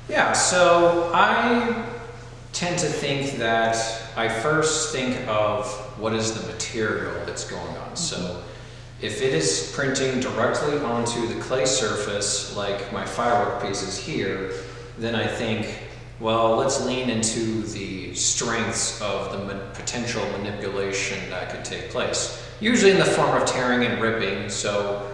Yeah, so I tend to think that I first think of what is the material that's going on. So if it is printing directly onto the clay surface, like my firework pieces here, then I think, well, let's lean into the strengths of the potential manipulation that could take place, usually in the form of tearing and ripping. So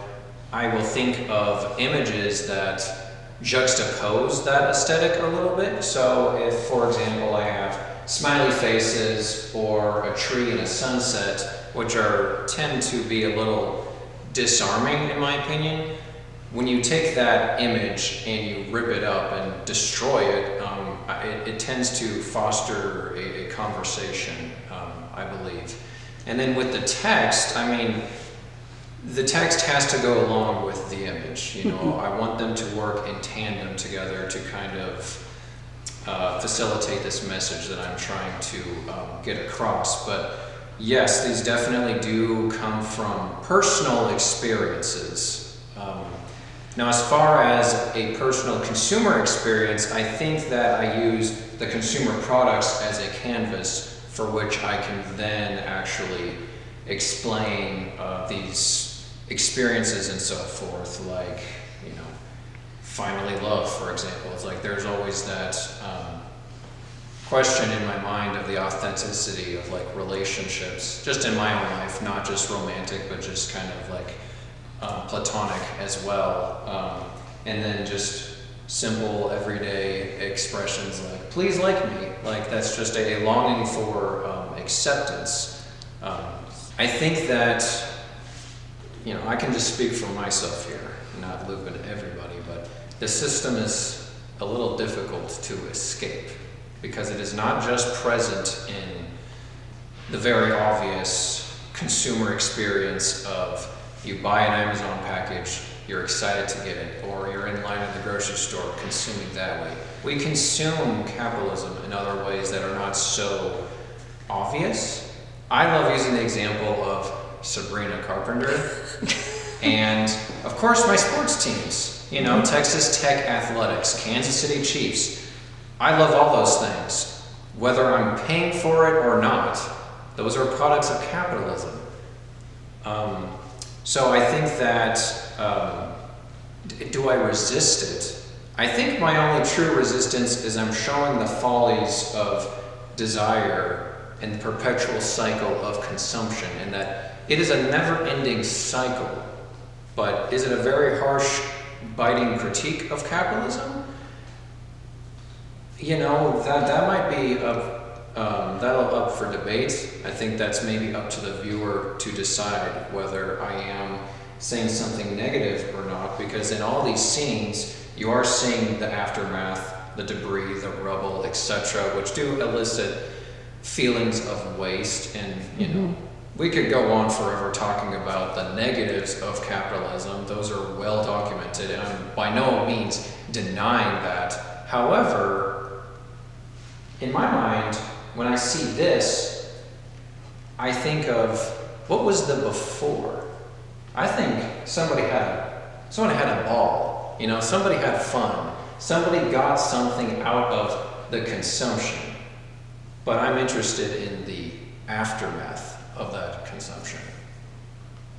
I will think of images that juxtapose that aesthetic a little bit. So if, for example, I have smiley faces or a tree and a sunset, which tend to be a little disarming in my opinion, when you take that image and you rip it up and destroy it, it tends to foster a conversation, I believe. And then with the text, I mean, the text has to go along with the image. You know, I want them to work in tandem together to kind of facilitate this message that I'm trying to get across. But yes, these definitely do come from personal experiences. Now, as far as a personal consumer experience, I think that I use the consumer products as a canvas for which I can then actually explain these experiences and so forth, like, you know, finally love, for example. It's like there's always that question in my mind of the authenticity of like relationships, just in my own life, not just romantic, but just kind of like platonic as well. And then just simple everyday expressions like, please like me. Like that's just a longing for acceptance. I think that, you know, I can just speak for myself here, not loop in everybody, but the system is a little difficult to escape because it is not just present in the very obvious consumer experience of you buy an Amazon package, you're excited to get it, or you're in line at the grocery store consuming that way. We consume capitalism in other ways that are not so obvious. I love using the example of Sabrina Carpenter and of course my sports teams, you know, Texas Tech Athletics, Kansas City Chiefs. I love all those things. Whether I'm paying for it or not, those are products of capitalism. So I think that, do I resist it? I think my only true resistance is I'm showing the follies of desire and the perpetual cycle of consumption, and that it is a never-ending cycle. But is it a very harsh, biting critique of capitalism? You know, that might be that'll up for debate. I think that's maybe up to the viewer to decide whether I am saying something negative or not, because in all these scenes, you are seeing the aftermath, the debris, the rubble, etc., which do elicit feelings of waste. And, you know, we could go on forever talking about the negatives of capitalism. Those are well documented, and I'm by no means denying that. However, in my mind, when I see this, I think of what was the before. I think somebody had a ball, you know, somebody had fun, somebody got something out of the consumption. But I'm interested in the aftermath of that consumption.